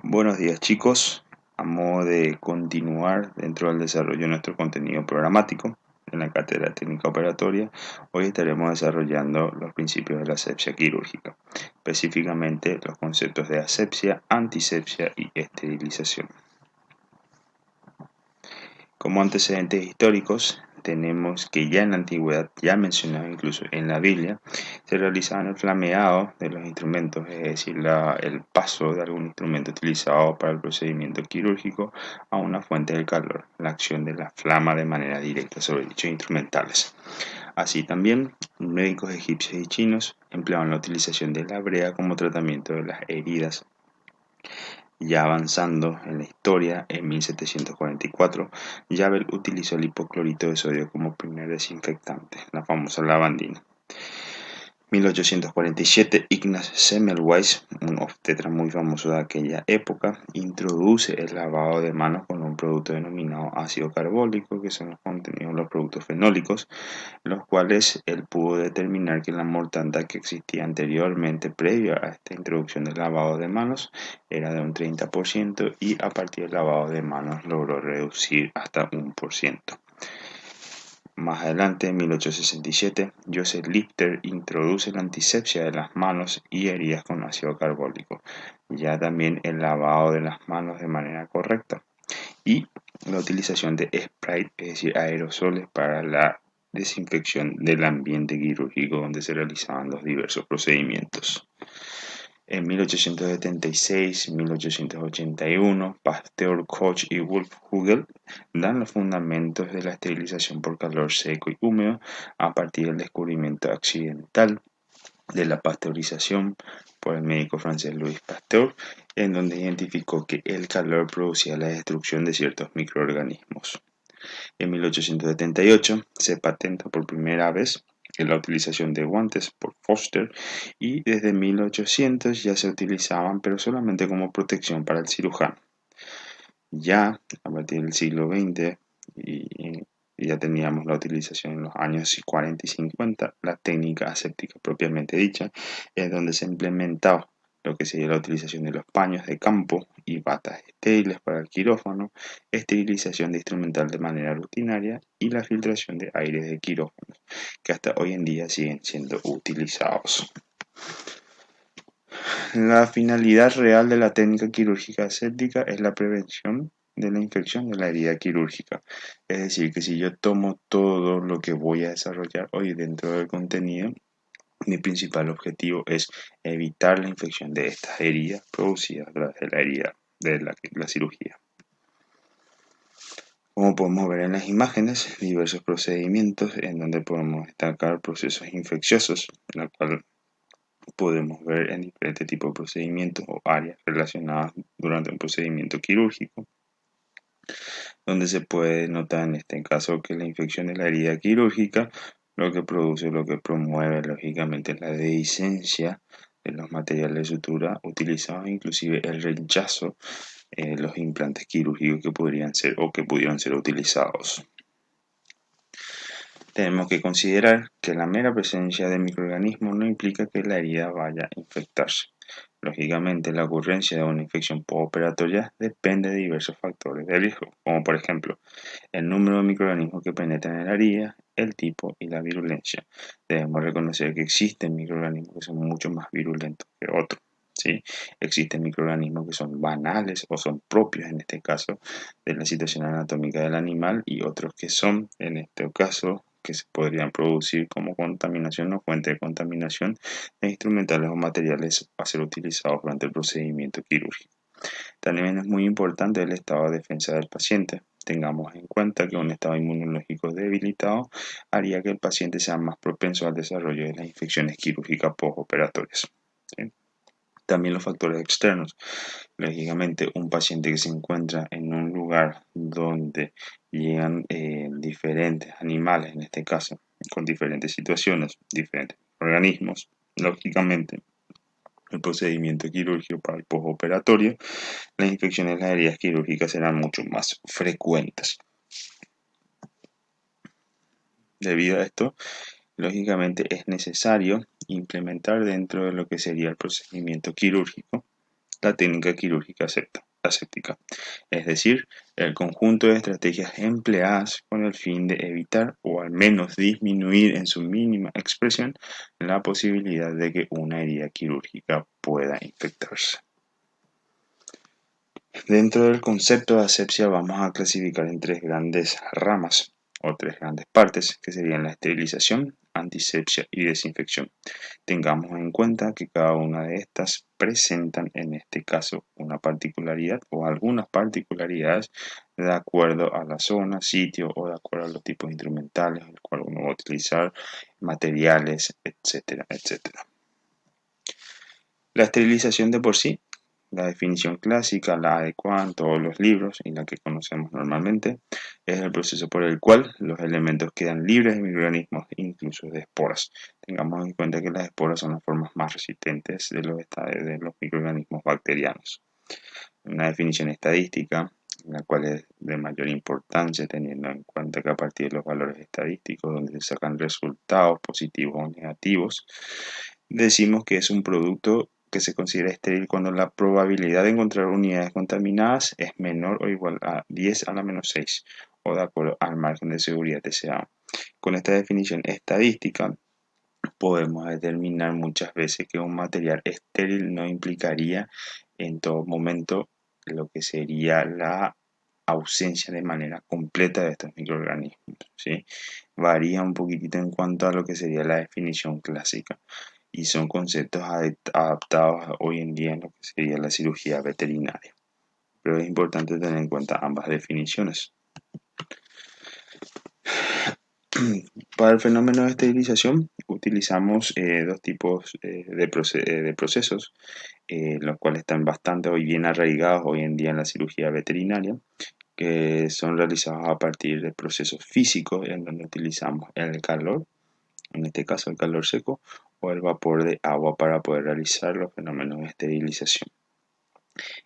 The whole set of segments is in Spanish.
Buenos días chicos, a modo de continuar dentro del desarrollo de nuestro contenido programático en la cátedra de técnica operatoria, hoy estaremos desarrollando los principios de la asepsia quirúrgica, específicamente los conceptos de asepsia, antisepsia y esterilización. Como antecedentes históricos, tenemos que ya en la antigüedad, ya mencionado incluso en la Biblia, se realizaban el flameado de los instrumentos, es decir, el paso de algún instrumento utilizado para el procedimiento quirúrgico a una fuente del calor, la acción de la flama de manera directa sobre dichos instrumentales. Así también, médicos egipcios y chinos empleaban la utilización de la brea como tratamiento de las heridas. Ya avanzando en la historia, en 1744, Yabel utilizó el hipoclorito de sodio como primer desinfectante, la famosa lavandina. 1847, Ignaz Semmelweis, un obstetra muy famoso de aquella época, introduce el lavado de manos con un producto denominado ácido carbólico, que son los contenidos de los productos fenólicos, los cuales él pudo determinar que la mortandad que existía anteriormente, previo a esta introducción del lavado de manos, era de un 30% y a partir del lavado de manos logró reducir hasta 1%. Más adelante, en 1867, Joseph Lister introduce la antisepsia de las manos y heridas con ácido carbólico, ya también el lavado de las manos de manera correcta y la utilización de spray, es decir, aerosoles para la desinfección del ambiente quirúrgico donde se realizaban los diversos procedimientos. En 1876, 1881, Pasteur, Koch y Wolfhügel dan los fundamentos de la esterilización por calor seco y húmedo a partir del descubrimiento accidental de la pasteurización por el médico francés Louis Pasteur, en donde identificó que el calor producía la destrucción de ciertos microorganismos. En 1878 se patenta por primera vez la utilización de guantes por Foster y desde 1800 ya se utilizaban, pero solamente como protección para el cirujano. Ya a partir del siglo XX y ya teníamos la utilización en los años 40 y 50, la técnica aséptica propiamente dicha, es donde se implementaba lo que sería la utilización de los paños de campo y batas estériles para el quirófano, esterilización de instrumental de manera rutinaria y la filtración de aire de quirófanos, que hasta hoy en día siguen siendo utilizados. La finalidad real de la técnica quirúrgica aséptica es la prevención de la infección de la herida quirúrgica. Es decir, que si yo tomo todo lo que voy a desarrollar hoy dentro del contenido, mi principal objetivo es evitar la infección de estas heridas producidas a través de la herida de la cirugía. Como podemos ver en las imágenes, diversos procedimientos en donde podemos destacar procesos infecciosos, en la cual podemos ver en diferentes tipos de procedimientos o áreas relacionadas durante un procedimiento quirúrgico, donde se puede notar en este caso que la infección de la herida quirúrgica lo que produce, lo que promueve lógicamente la dehiscencia de los materiales de sutura utilizados, inclusive el rechazo de los implantes quirúrgicos que podrían ser o que pudieron ser utilizados. Tenemos que considerar que la mera presencia de microorganismos no implica que la herida vaya a infectarse. Lógicamente, la ocurrencia de una infección postoperatoria depende de diversos factores de riesgo, como por ejemplo el número de microorganismos que penetran en la herida, el tipo y la virulencia. Debemos reconocer que existen microorganismos que son mucho más virulentos que otros. ¿Sí? Existen microorganismos que son banales o son propios en este caso de la situación anatómica del animal y otros que son en este caso que se podrían producir como contaminación o fuente de contaminación de instrumentales o materiales a ser utilizados durante el procedimiento quirúrgico. También es muy importante el estado de defensa del paciente. Tengamos en cuenta que un estado inmunológico debilitado haría que el paciente sea más propenso al desarrollo de las infecciones quirúrgicas postoperatorias. ¿Sí? También los factores externos. Lógicamente, un paciente que se encuentra en un lugar donde llegan diferentes animales, en este caso, con diferentes situaciones, diferentes organismos, lógicamente, el procedimiento quirúrgico para el postoperatorio, las infecciones de las heridas quirúrgicas serán mucho más frecuentes. Debido a esto, lógicamente es necesario implementar dentro de lo que sería el procedimiento quirúrgico la técnica quirúrgica aséptica, es decir, el conjunto de estrategias empleadas con el fin de evitar o al menos disminuir en su mínima expresión la posibilidad de que una herida quirúrgica pueda infectarse. Dentro del concepto de asepsia vamos a clasificar en tres grandes ramas o tres grandes partes, que serían la esterilización, antisepsia y desinfección. Tengamos en cuenta que cada una de estas presentan en este caso una particularidad o algunas particularidades de acuerdo a la zona, sitio o de acuerdo a los tipos instrumentales, el cual uno va a utilizar, materiales, etcétera, etcétera. La esterilización de por sí, la definición clásica, la adecuada en todos los libros y la que conocemos normalmente, es el proceso por el cual los elementos quedan libres de microorganismos, incluso de esporas. Tengamos en cuenta que las esporas son las formas más resistentes de los microorganismos bacterianos. Una definición estadística, la cual es de mayor importancia teniendo en cuenta que a partir de los valores estadísticos, donde se sacan resultados positivos o negativos, decimos que es un producto que se considera estéril cuando la probabilidad de encontrar unidades contaminadas es menor o igual a 10 a la menos 6 o de acuerdo al margen de seguridad TCA. Con esta definición estadística podemos determinar muchas veces que un material estéril no implicaría en todo momento lo que sería la ausencia de manera completa de estos microorganismos, ¿sí? Varía un poquitito en cuanto a lo que sería la definición clásica y son conceptos adaptados hoy en día en lo que sería la cirugía veterinaria. Pero es importante tener en cuenta ambas definiciones. Para el fenómeno de esterilización utilizamos dos tipos de procesos, los cuales están bastante hoy bien arraigados hoy en día en la cirugía veterinaria, que son realizados a partir de procesos físicos en donde utilizamos el calor, en este caso el calor seco, o el vapor de agua para poder realizar los fenómenos de esterilización.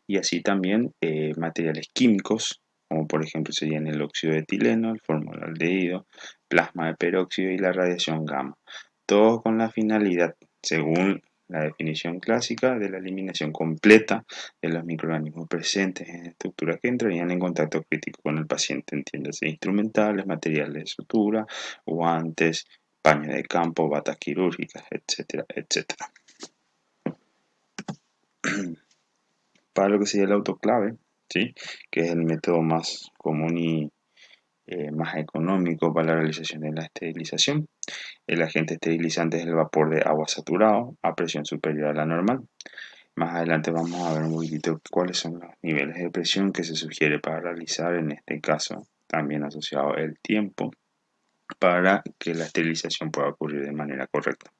Y así también materiales químicos, como por ejemplo serían el óxido de etileno, el formaldehído, plasma de peróxido y la radiación gamma. Todo con la finalidad, según la definición clásica, de la eliminación completa de los microorganismos presentes en estructuras que entrarían en contacto crítico con el paciente, entiéndase, instrumentales, materiales de sutura, guantes, paño de campo, batas quirúrgicas, etcétera, etcétera. Para lo que sería el autoclave, ¿sí? Que es el método más común y más económico para la realización de la esterilización. El agente esterilizante es el vapor de agua saturado a presión superior a la normal. Más adelante vamos a ver un poquito cuáles son los niveles de presión que se sugiere para realizar, en este caso también asociado el tiempo, para que la esterilización pueda ocurrir de manera correcta.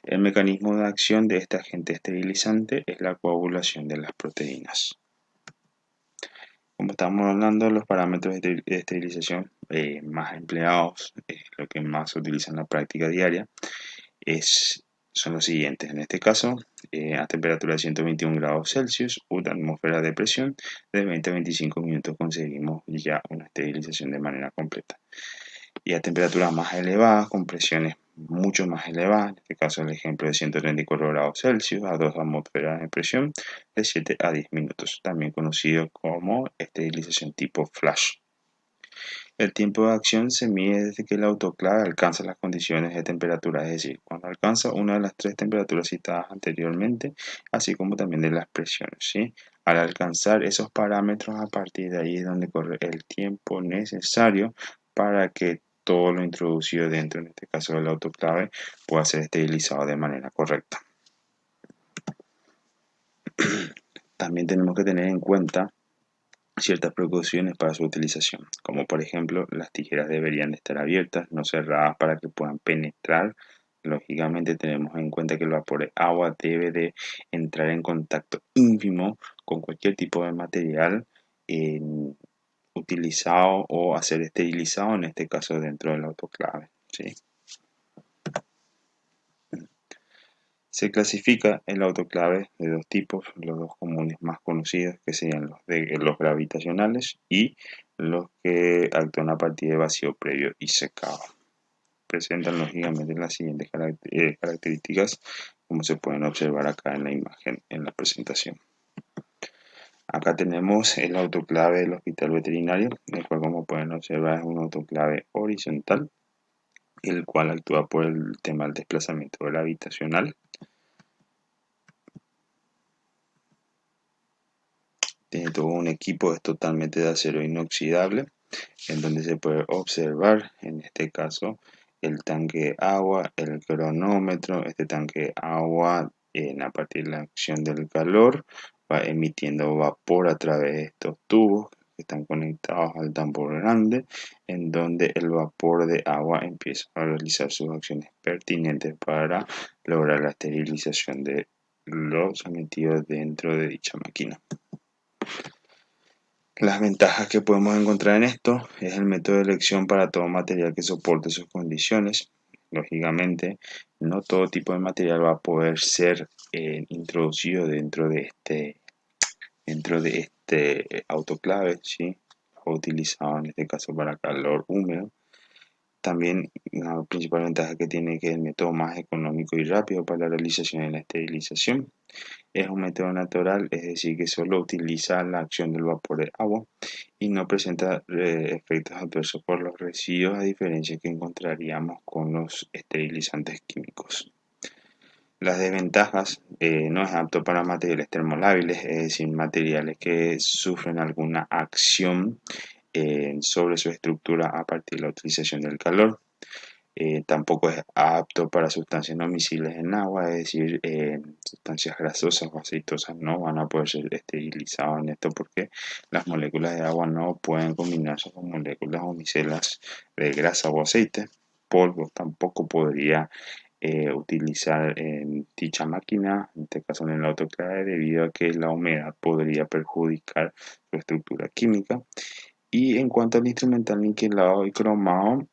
El mecanismo de acción de este agente esterilizante es la coagulación de las proteínas. Como estamos hablando, los parámetros de esterilización más empleados, lo que más se utiliza en la práctica diaria, son los siguientes. En este caso, a temperatura de 121 grados Celsius, una atmósfera de presión de 20 a 25 minutos conseguimos ya una esterilización de manera completa. Y a temperaturas más elevadas, con presiones mucho más elevadas, en este caso el ejemplo de 134 grados Celsius a 2 atmósferas de presión de 7 a 10 minutos, también conocido como esterilización tipo flash. El tiempo de acción se mide desde que el autoclave alcanza las condiciones de temperatura, es decir, cuando alcanza una de las tres temperaturas citadas anteriormente, así como también de las presiones, ¿sí? Al alcanzar esos parámetros, a partir de ahí es donde corre el tiempo necesario para que todo lo introducido dentro, en este caso del autoclave, pueda ser esterilizado de manera correcta. También tenemos que tener en cuenta ciertas precauciones para su utilización, como por ejemplo las tijeras deberían estar abiertas, no cerradas para que puedan penetrar. Lógicamente tenemos en cuenta que el vapor de agua debe de entrar en contacto ínfimo con cualquier tipo de material utilizado o a ser esterilizado, en este caso dentro del autoclave, ¿sí? Se clasifica el autoclave de dos tipos, los dos comunes más conocidos, que serían los gravitacionales y los que actúan a partir de vacío previo y secado. Presentan lógicamente las siguientes características, como se pueden observar acá en la imagen en la presentación. acá tenemos el autoclave del hospital veterinario, el cual como pueden observar es un autoclave horizontal, el cual actúa por el tema del desplazamiento gravitacional. Tiene todo un equipo, es totalmente de acero inoxidable, en donde se puede observar, en este caso, el tanque de agua, el cronómetro. Este tanque de agua, a partir de la acción del calor, va emitiendo vapor a través de estos tubos que están conectados al tambor grande, en donde el vapor de agua empieza a realizar sus acciones pertinentes para lograr la esterilización de los sometidos dentro de dicha máquina. Las ventajas que podemos encontrar en esto es el método de elección para todo material que soporte sus condiciones. Lógicamente, no todo tipo de material va a poder ser introducido dentro de este autoclave, ¿sí? O utilizado en este caso para calor húmedo. También la principal ventaja que tiene que es el método más económico y rápido para la realización y la esterilización. Es un método natural, es decir, que solo utiliza la acción del vapor de agua y no presenta efectos adversos por los residuos, a diferencia que encontraríamos con los esterilizantes químicos. Las desventajas: no es apto para materiales termolábiles, es decir, materiales que sufren alguna acción sobre su estructura a partir de la utilización del calor. Tampoco es apto para sustancias no miscibles en agua, es decir, sustancias grasosas o aceitosas no van a poder ser esterilizadas en esto, porque las moléculas de agua no pueden combinarse con moléculas o micelas de grasa o aceite. Polvo tampoco podría utilizar en dicha máquina, en este caso en el autoclave, debido a que la humedad podría perjudicar su estructura química. Y en cuanto al instrumental niquelado y cromado,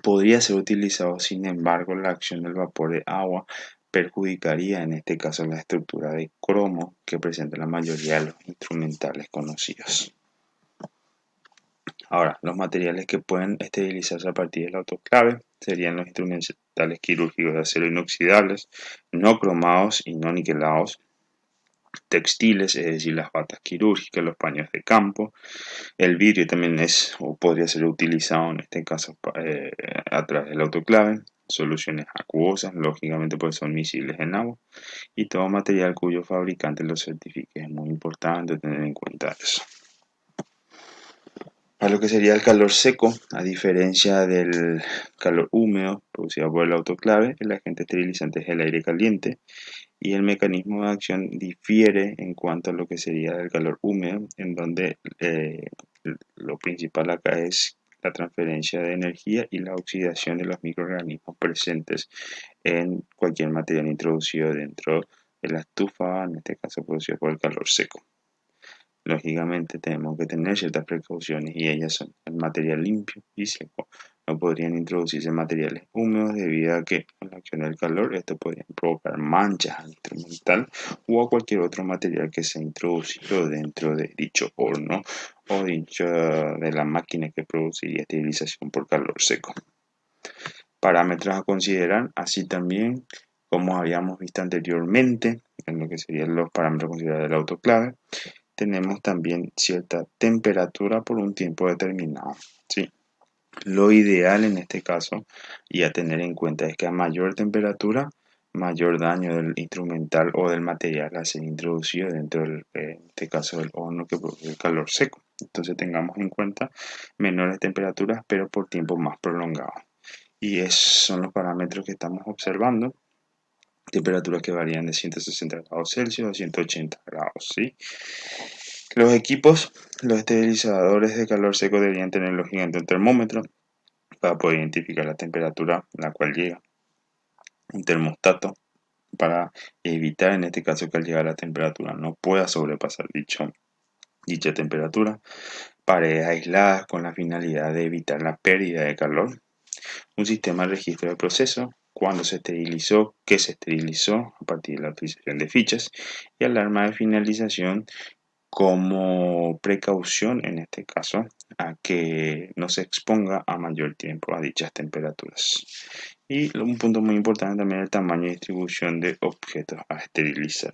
podría ser utilizado. Sin embargo, la acción del vapor de agua perjudicaría en este caso la estructura de cromo que presenta la mayoría de los instrumentales conocidos. Ahora, los materiales que pueden esterilizarse a partir del autoclave serían los instrumentales quirúrgicos de acero inoxidables, no cromados y no niquelados; textiles, es decir, las batas quirúrgicas, los paños de campo. El vidrio también es o podría ser utilizado en este caso a través del autoclave. Soluciones acuosas, lógicamente pues son miscibles en agua, y todo material cuyo fabricante lo certifique. Es muy importante tener en cuenta eso. Para lo que sería el calor seco, a diferencia del calor húmedo producido por el autoclave, el agente esterilizante es el aire caliente, y el mecanismo de acción difiere en cuanto a lo que sería el calor húmedo, en donde lo principal acá es la transferencia de energía y la oxidación de los microorganismos presentes en cualquier material introducido dentro de la estufa, en este caso producido por el calor seco. Lógicamente tenemos que tener ciertas precauciones, y ellas son el material limpio y seco. No podrían introducirse materiales húmedos debido a que con la acción del calor esto podría provocar manchas al instrumental o a cualquier otro material que sea introducido dentro de dicho horno o dicho de la máquina que produciría esterilización por calor seco. Parámetros a considerar, así también como habíamos visto anteriormente en lo que serían los parámetros a considerar del autoclave, tenemos también cierta temperatura por un tiempo determinado, ¿sí? Lo ideal en este caso y a tener en cuenta es que a mayor temperatura, mayor daño del instrumental o del material a ser introducido dentro del, en este caso del horno que produce el calor seco. Entonces tengamos en cuenta menores temperaturas pero por tiempo más prolongado. Y esos son los parámetros que estamos observando. Temperaturas que varían de 160 grados Celsius a 180 grados, ¿sí? Los equipos, los esterilizadores de calor seco deberían tener lógicamente un termómetro para poder identificar la temperatura a la cual llega, un termostato para evitar en este caso que al llegar a la temperatura no pueda sobrepasar dicha temperatura, paredes aisladas con la finalidad de evitar la pérdida de calor, un sistema de registro de proceso, cuándo se esterilizó, qué se esterilizó a partir de la utilización de fichas, y alarma de finalización como precaución en este caso a que no se exponga a mayor tiempo a dichas temperaturas. Y un punto muy importante también es el tamaño y distribución de objetos a esterilizar.